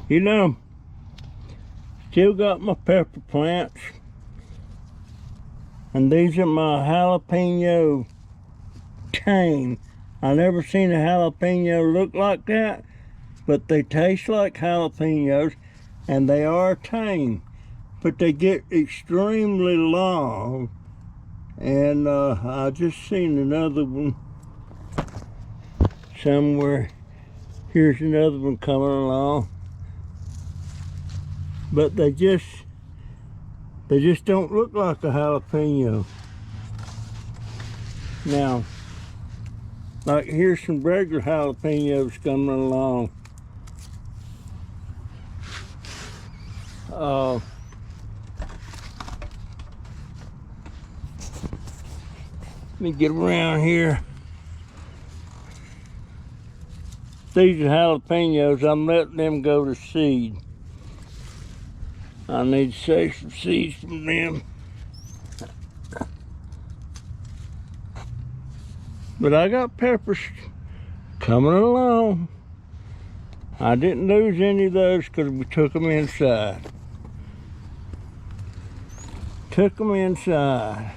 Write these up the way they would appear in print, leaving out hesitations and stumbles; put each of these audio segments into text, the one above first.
You know, still got my pepper plants. And these are my jalapeno tame. I never seen a jalapeno look like that, but they taste like jalapenos and they are tame. But they get extremely long. And I just seen another one somewhere. Here's another one coming along. But they just don't look like a jalapeno. Now, like here's some regular jalapenos coming along. Let me get around here. These are jalapenos. I'm letting them go to seed. I need to save some seeds from them. But I got peppers coming along. I didn't lose any of those because we took them inside. Took them inside.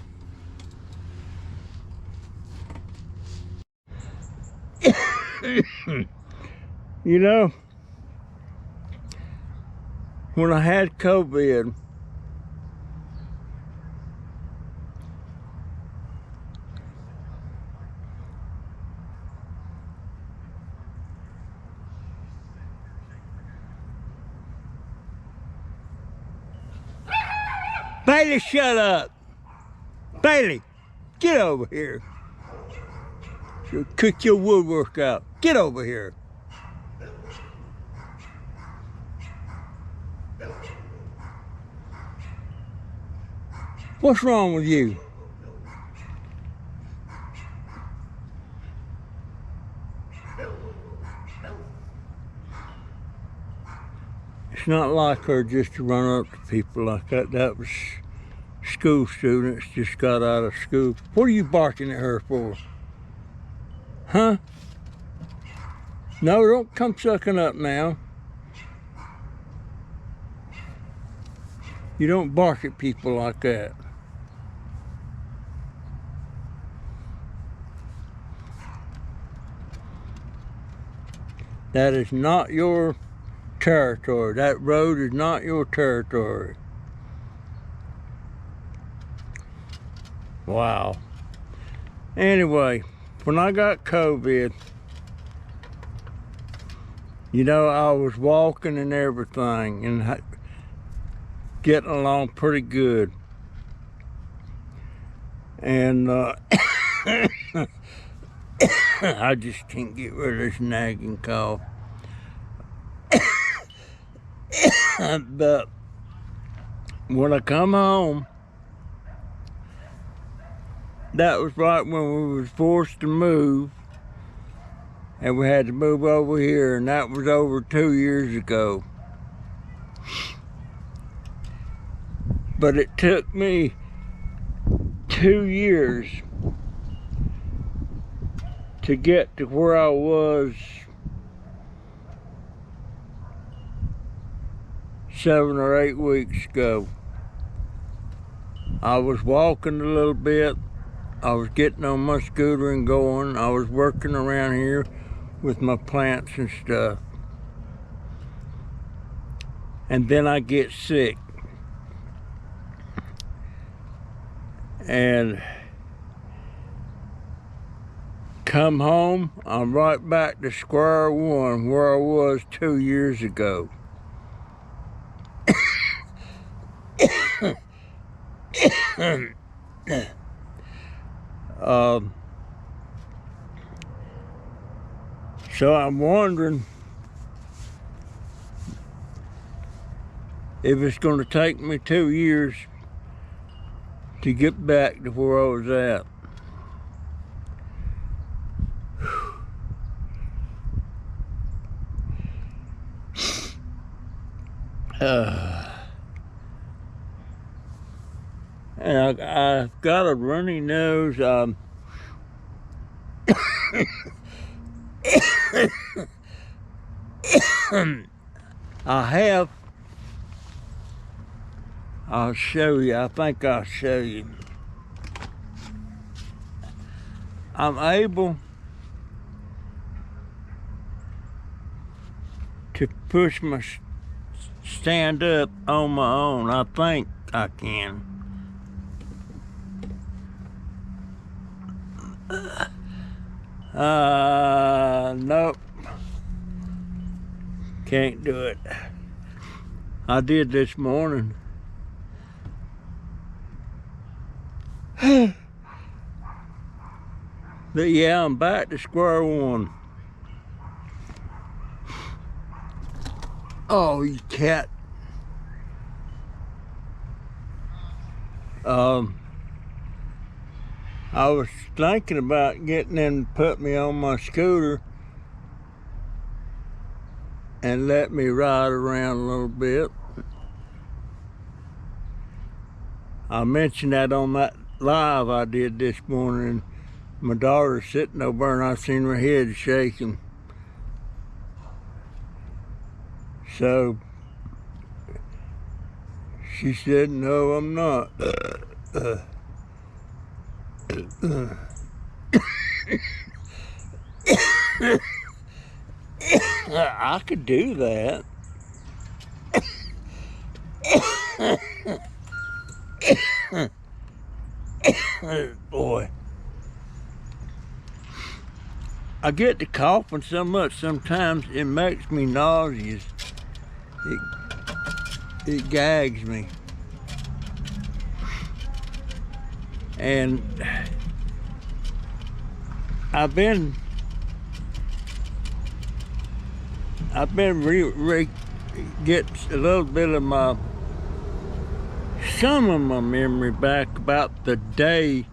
You know, when I had COVID, Bailey, shut up. Bailey, get over here. She'll cook your woodwork out. Get over here. What's wrong with you? It's not like her just to run up to people like that. That was school students just got out of school. What are you barking at her for? Huh? No, don't come sucking up now. You don't bark at people like that. That is not your territory. That road is not your territory. Wow. Anyway, when I got COVID, you know, I was walking and everything and getting along pretty good. And I just can't get rid of this nagging cough. But when I come home, that was right when we was forced to move, and we had to move over here, and that was over 2 years ago. But it took me 2 years to get to where I was 7 or 8 weeks ago. I was walking a little bit. I was getting on my scooter and going. I was working around here with my plants and stuff. And then I get sick. And come home, I'm right back to square one where I was 2 years ago. So I'm wondering if it's going to take me 2 years to get back to where I was at. And I've got a runny nose. I have. I'll show you. I think I'll show you. I'm able to push my stand up on my own. I think I can. Nope. Can't do it. I did this morning. But yeah, I'm back to square one. Oh, you cat. I was thinking about getting them to put me on my scooter and let me ride around a little bit. I mentioned that on that live I did this morning. My daughter's sitting over and I seen her head shaking. So she said, no, I'm not. I could do that. Boy, I get to coughing so much sometimes it makes me nauseous. It gags me. And I've been getting a little bit of some of my memory back about the day,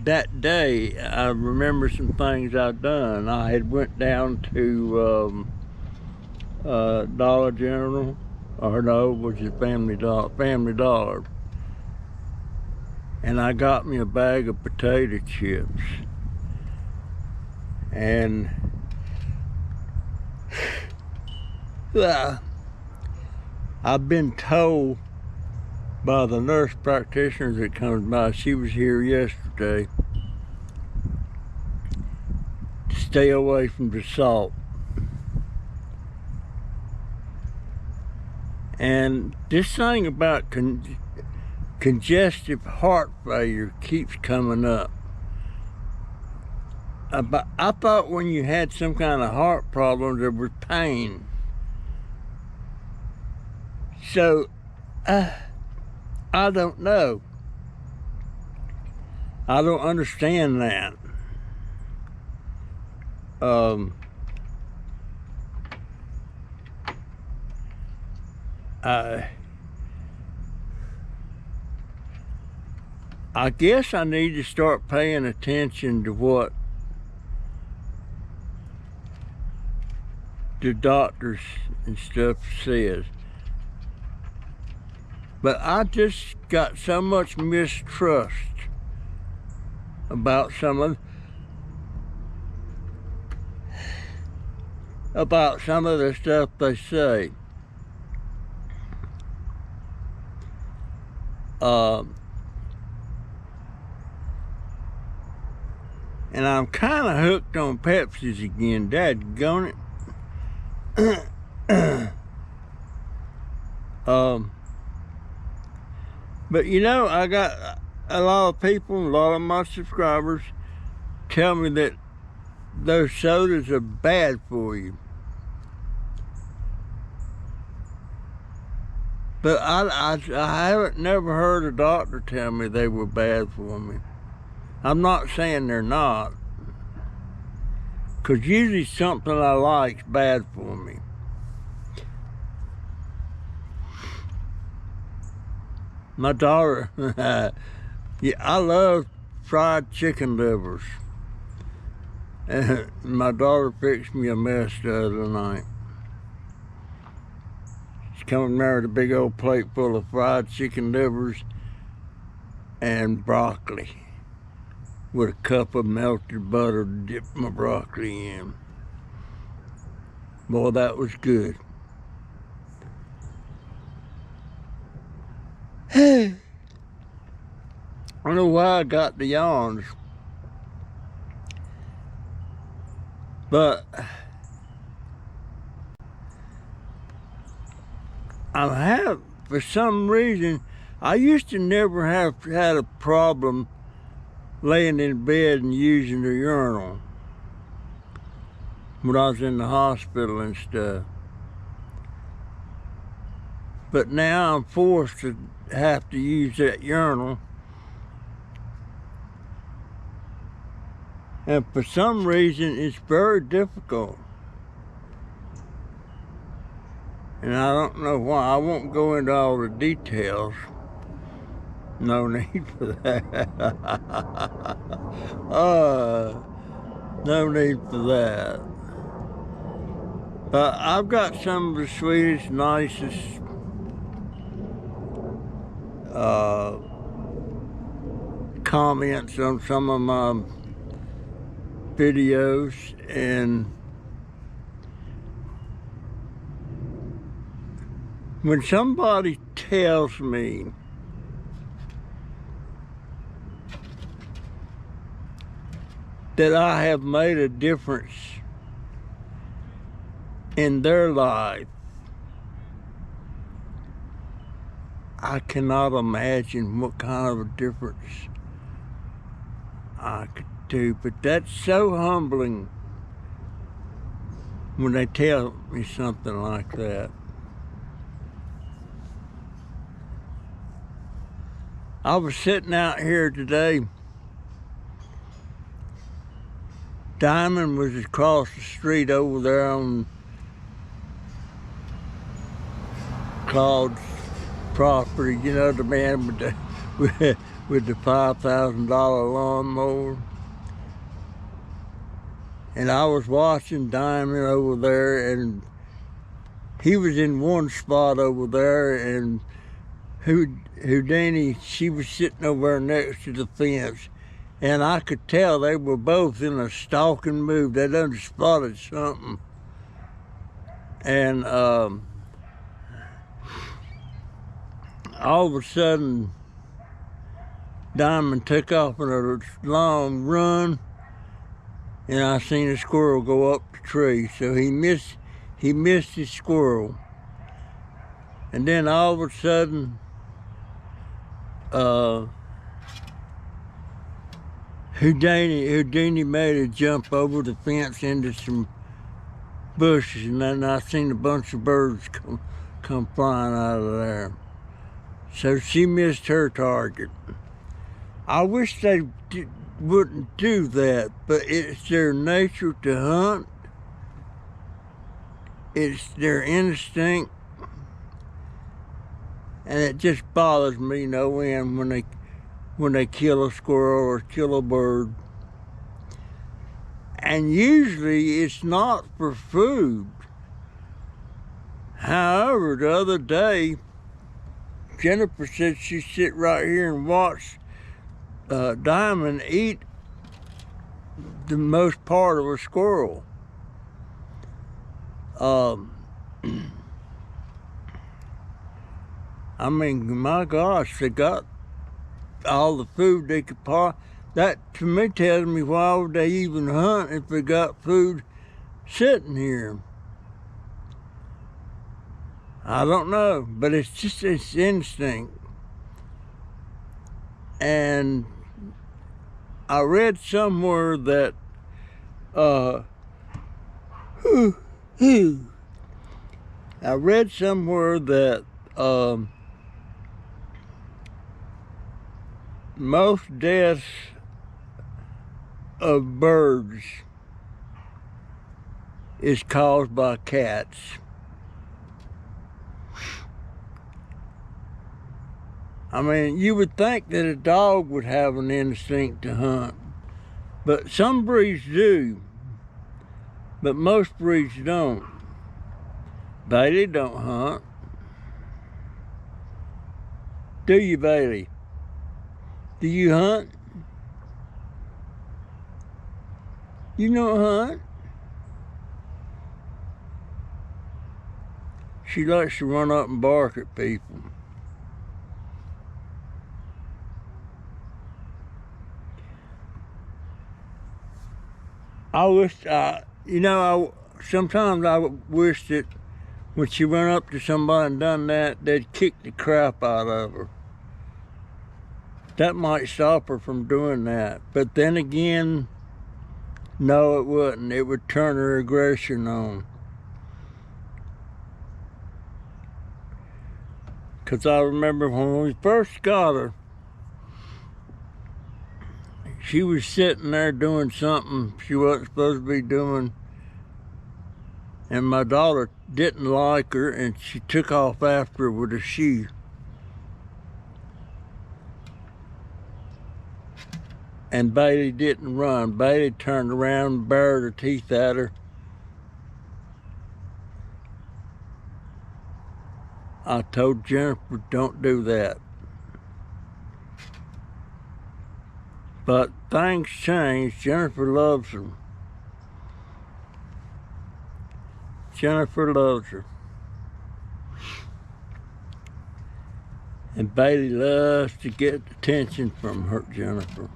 that day, I remember some things I've done. I had went down to Dollar General, or no, was it Family Dollar, and I got me a bag of potato chips. And I've been told by the nurse practitioner that comes by, she was here yesterday, to stay away from the salt. And this thing about congestive heart failure keeps coming up. I thought when you had some kind of heart problem, there was pain. So, I don't know. I don't understand that. I guess I need to start paying attention to what the doctors and stuff says. But I just got so much mistrust about some of the stuff they say. And I'm kind of hooked on Pepsi's again, dadgone it. But you know, I got a lot of people, a lot of my subscribers tell me that those sodas are bad for you. But I haven't never heard a doctor tell me they were bad for me. I'm not saying they're not, because usually something I like is bad for me. My daughter, yeah, I love fried chicken livers. And my daughter fixed me a mess the other night. She's coming there with a big old plate full of fried chicken livers and broccoli, with a cup of melted butter to dip my broccoli in. Boy, that was good. I don't know why I got the yawns, but for some reason, I used to never have had a problem laying in bed and using the urinal when I was in the hospital and stuff. But now I'm forced to have to use that urinal. And for some reason, it's very difficult. And I don't know why. I won't go into all the details. No need for that. No need for that. But I've got some of the sweetest, nicest comments on some of my videos, and when somebody tells me that I have made a difference in their life, I cannot imagine what kind of a difference I could do. But that's so humbling when they tell me something like that. I was sitting out here today. Diamond was across the street over there on Claude's property. You know, the man with the with the $5,000 lawnmower. And I was watching Diamond over there, and he was in one spot over there, and Houdini, she was sitting over there next to the fence. And I could tell they were both in a stalking mood. They done spotted something. And all of a sudden, Diamond took off on a long run, and I seen a squirrel go up the tree. So he missed his squirrel. And then all of a sudden, Houdini made a jump over the fence into some bushes, and then I seen a bunch of birds come flying out of there. So she missed her target. I wish they wouldn't do that, but it's their nature to hunt. It's their instinct, and it just bothers me no end when they kill a squirrel or kill a bird. And usually it's not for food. However, the other day, Jennifer said she'd sit right here and watch Diamond eat the most part of a squirrel. I mean, my gosh, they got all the food they could that to me tells me, why would they even hunt if they got food sitting here? I don't know, but it's just it's instinct. And I read somewhere that most deaths of birds is caused by cats. I mean, you would think that a dog would have an instinct to hunt, but some breeds do, but most breeds don't. Bailey don't hunt. Do you, Bailey? Do you hunt? You don't hunt? She likes to run up and bark at people. I wish, sometimes I wish that when she run up to somebody and done that, they'd kick the crap out of her. That might stop her from doing that. But then again, no, it wouldn't. It would turn her aggression on. Because I remember when we first got her, she was sitting there doing something she wasn't supposed to be doing. And my daughter didn't like her, and she took off after her with a shoe. And Bailey didn't run. Bailey turned around and bared her teeth at her. I told Jennifer, don't do that. But things changed. Jennifer loves her. Jennifer loves her. And Bailey loves to get attention from her, Jennifer.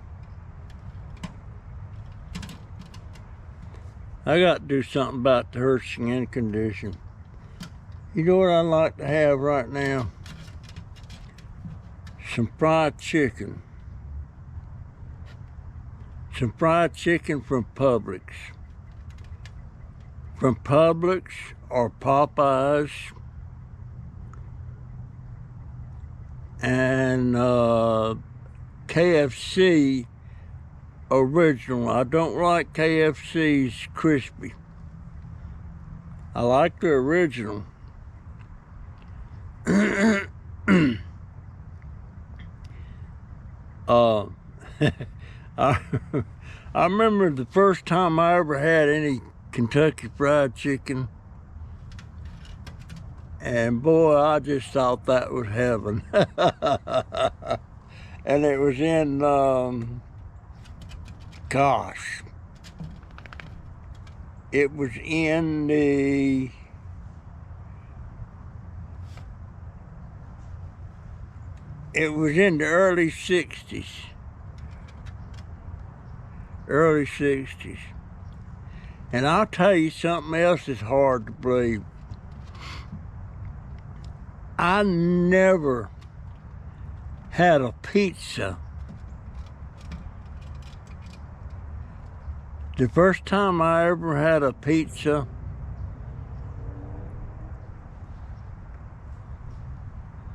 I got to do something about her skin condition. You know what I'd like to have right now? Some fried chicken. Some fried chicken from Publix. From Publix or Popeyes. And KFC original. I don't like KFC's crispy. I like the original. I remember the first time I ever had any Kentucky Fried Chicken, and boy, I just thought that was heaven. And it was in, gosh, it was in the early 60s. Early 60s. And I'll tell you something else that's hard to believe. I never had a pizza. The first time I ever had a pizza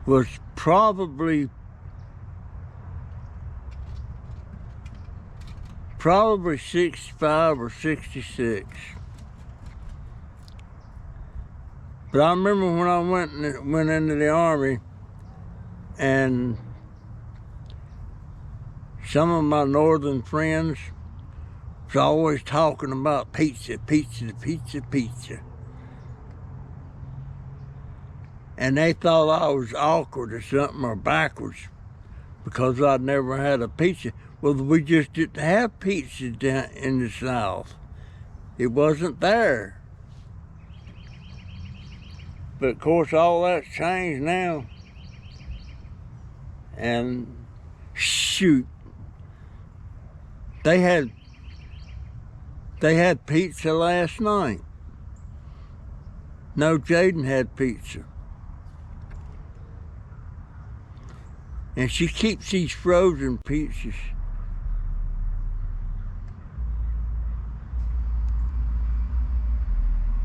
was probably 65 or 66. But I remember when I went into the Army, and some of my northern friends was always talking about pizza. And they thought I was awkward or something, or backwards, because I'd never had a pizza. Well, we just didn't have pizza down in the South. It wasn't there. But of course, all that's changed now. And shoot, they had pizza last night. No, Jaden had pizza. And she keeps these frozen pizzas.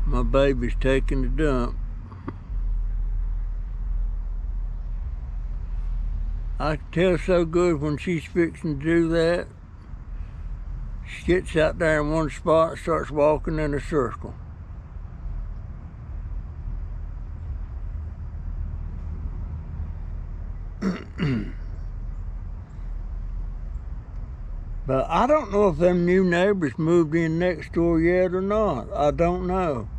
My baby's taking a dump. I can tell so good when she's fixing to do that. She gets out there in one spot and starts walking in a circle. But I don't know if them new neighbors moved in next door yet or not. I don't know.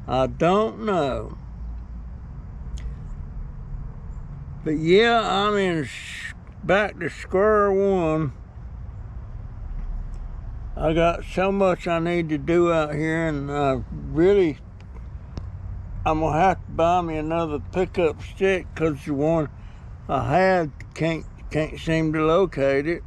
I don't know. But yeah, I'm in back to square one. I got so much I need to do out here, and really, I'm gonna have to buy me another pickup stick because the one I had can't seem to locate it.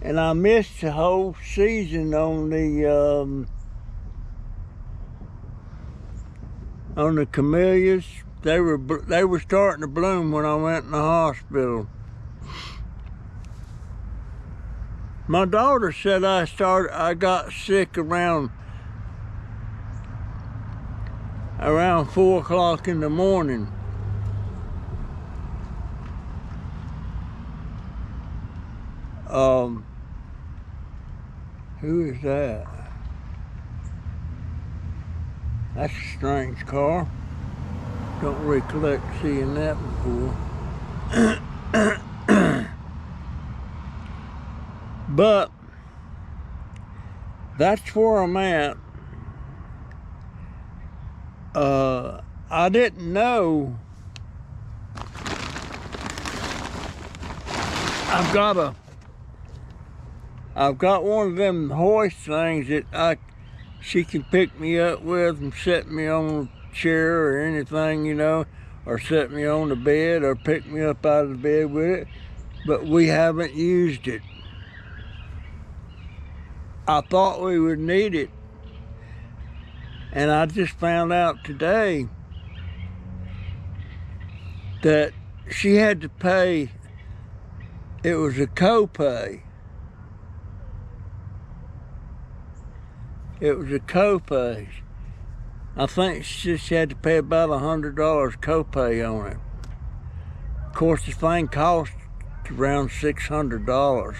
And I missed the whole season on the camellias. They were starting to bloom when I went in the hospital. My daughter said I got sick around 4 o'clock in the morning. Who is that? That's a strange car. Don't recollect seeing that before. But that's where I'm at. I didn't know I've got one of them hoist things that she can pick me up with and set me on a chair or anything, you know, or set me on the bed or pick me up out of the bed with it, but we haven't used it. I thought we would need it, and I just found out today that she had to pay, it was a copay. It was a copay. I think she had to pay about $100 copay on it. Of course, the thing cost around $600.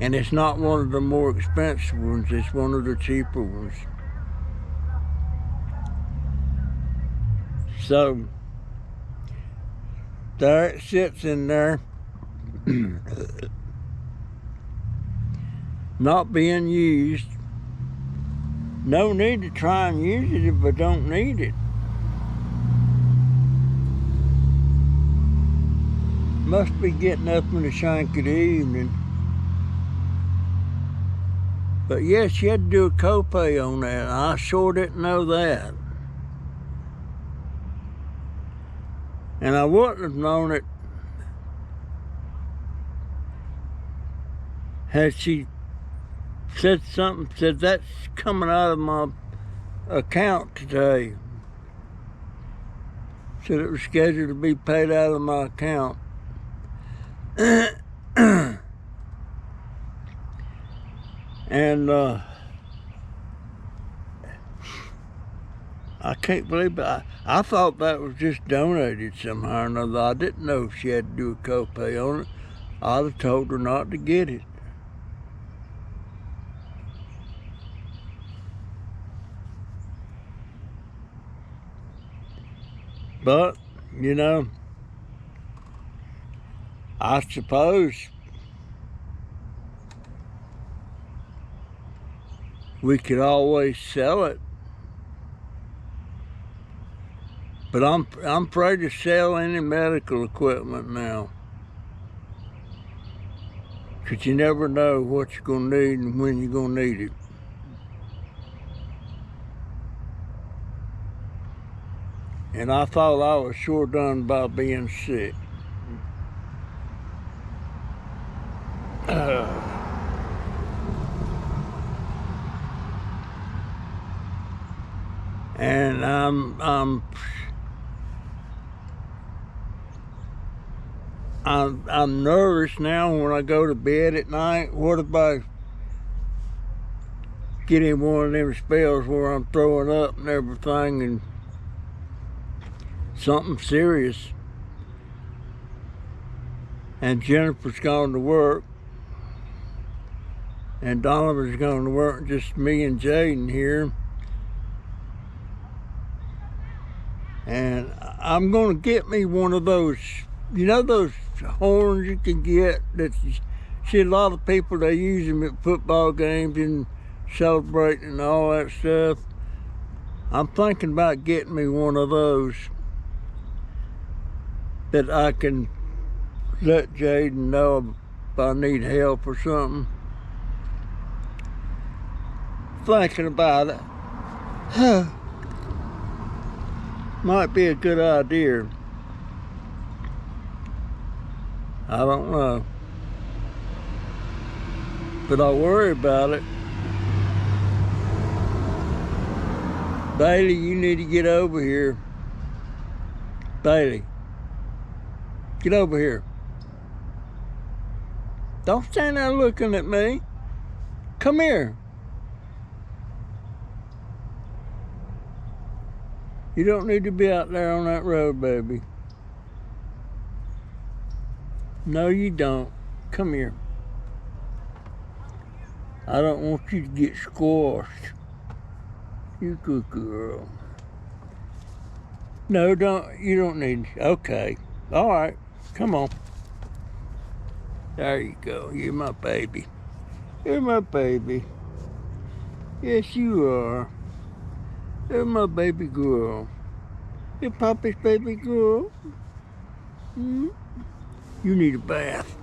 And it's not one of the more expensive ones, it's one of the cheaper ones. So, there it sits in there, not being used. No need to try and use it if I don't need it. Must be getting up in the shank of the evening. But yes, she had to do a copay on that, and I sure didn't know that. And I wouldn't have known it had she said that's coming out of my account today. Said it was scheduled to be paid out of my account. And I can't believe it. I thought that was just donated somehow or another. I didn't know if she had to do a copay on it. I'd have told her not to get it. But, you know, I suppose we could always sell it. But I'm afraid to sell any medical equipment now. Because you never know what you're going to need and when you're going to need it. And I thought I was sure done by being sick. And I'm nervous now when I go to bed at night. What if I get in one of them spells where I'm throwing up and everything and something serious, and Jennifer's gone to work and Donovan's gone to work, just me and Jaden here, and I'm gonna get me one of those, you know, those horns you can get that you see a lot of people, they use them at football games and celebrating and all that stuff. I'm thinking about getting me one of those. that I can let Jaden know if I need help or something. Thinking about it. Might be a good idea. I don't know. But I worry about it. Bailey, you need to get over here. Bailey, get over here. Don't stand there looking at me. Come here. You don't need to be out there on that road, baby. No, you don't. Come here. I don't want you to get squashed. You good girl. No, you don't need, okay. All right, come on. There you go, you're my baby. You're my baby. Yes, you are. You're my baby girl. You're Papa's baby girl. Hmm? You need a bath.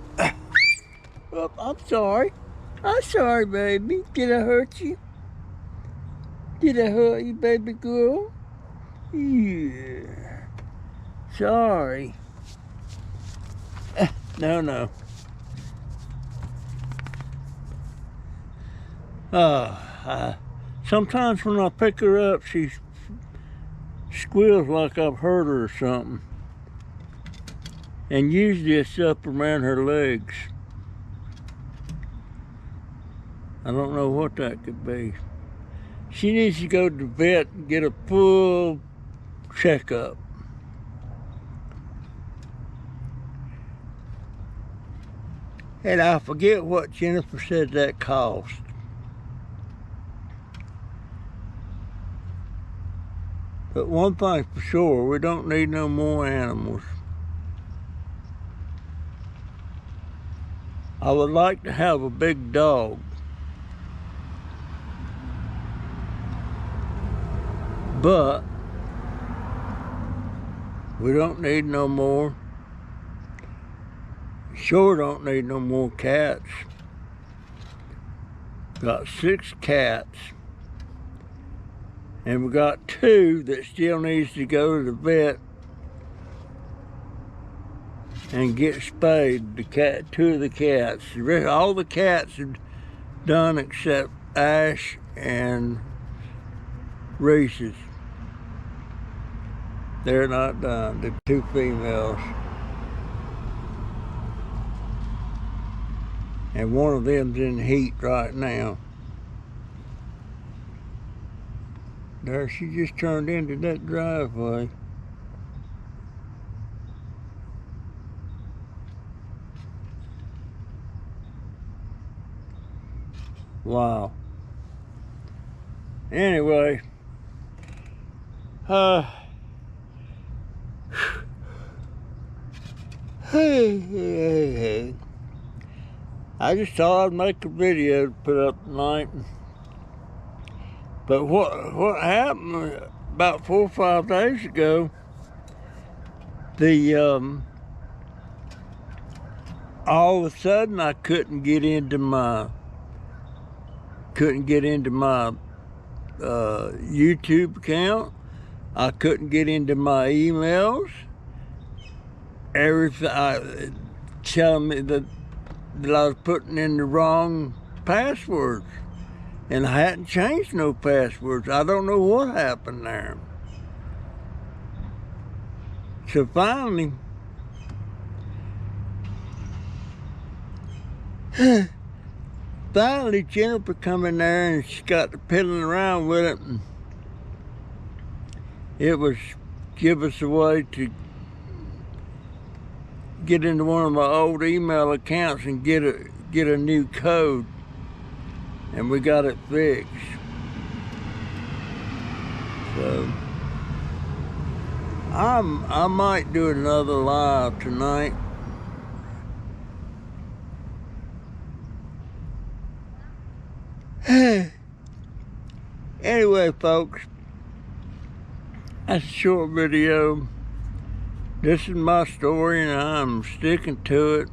Oh, I'm sorry. I'm sorry, baby. Did I hurt you? Did I hurt you, baby girl? Yeah. Sorry. No. Sometimes when I pick her up, she squeals like I've hurt her or something. And usually it's up around her legs. I don't know what that could be. She needs to go to the vet and get a full checkup. And I forget what Jennifer said that cost. But one thing for sure, we don't need no more animals. I would like to have a big dog. But we don't need no more. Sure don't need no more cats. Got 6 cats. And we got 2 that still needs to go to the vet and get spayed. 2 of the cats. All the cats are done except Ash and Reese's. They're not done. The 2 females. And one of them's in heat right now. There, she just turned into that driveway. Wow. Anyway, I just thought I'd make a video to put up tonight. But what happened about 4 or 5 days ago, all of a sudden I couldn't get into my YouTube account. I couldn't get into my emails. Everything telling me that I was putting in the wrong passwords. And I hadn't changed no passwords. I don't know what happened there. So finally, Jennifer come in there and she got to piddling around with it. And it was give us a way to get into one of my old email accounts and get a new code. And we got it fixed. So I might do another live tonight. Anyway, folks, that's a short video. This is my story and I'm sticking to it.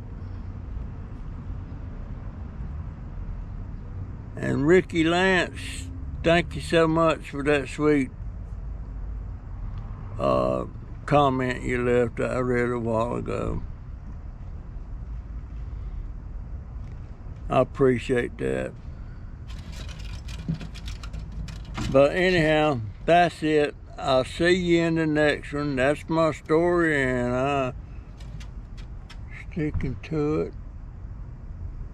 And Ricky Lance, thank you so much for that sweet comment you left. I read a while ago. I appreciate that. But anyhow, that's it. I'll see you in the next one. That's my story and I'm sticking to it.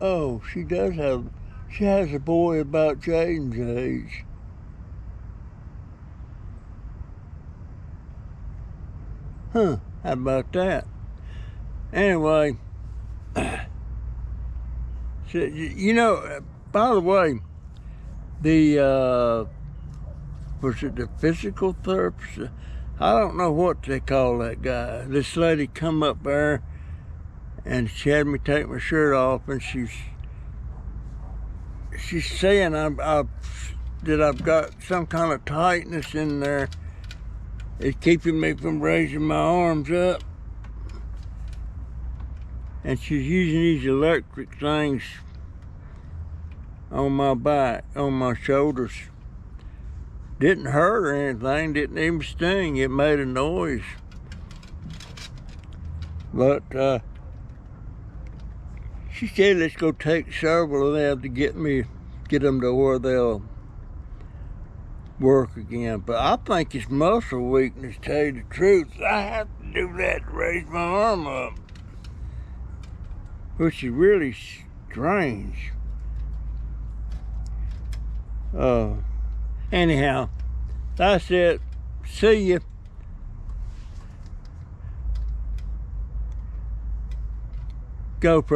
Oh, she has a boy about Jaden's age. Huh, how about that? Anyway, so, you know, by the way, was it the physical therapist? I don't know what they call that guy. This lady come up there and she had me take my shirt off and she's saying that I've got some kind of tightness in there. It's keeping me from raising my arms up. And she's using these electric things on my back, on my shoulders. Didn't hurt or anything, didn't even sting. It made a noise. But she said, let's go take several of them to get them to where they'll work again. But I think it's muscle weakness, to tell you the truth. I have to do that to raise my arm up, which is really strange. Anyhow, that's it. See you. GoPro.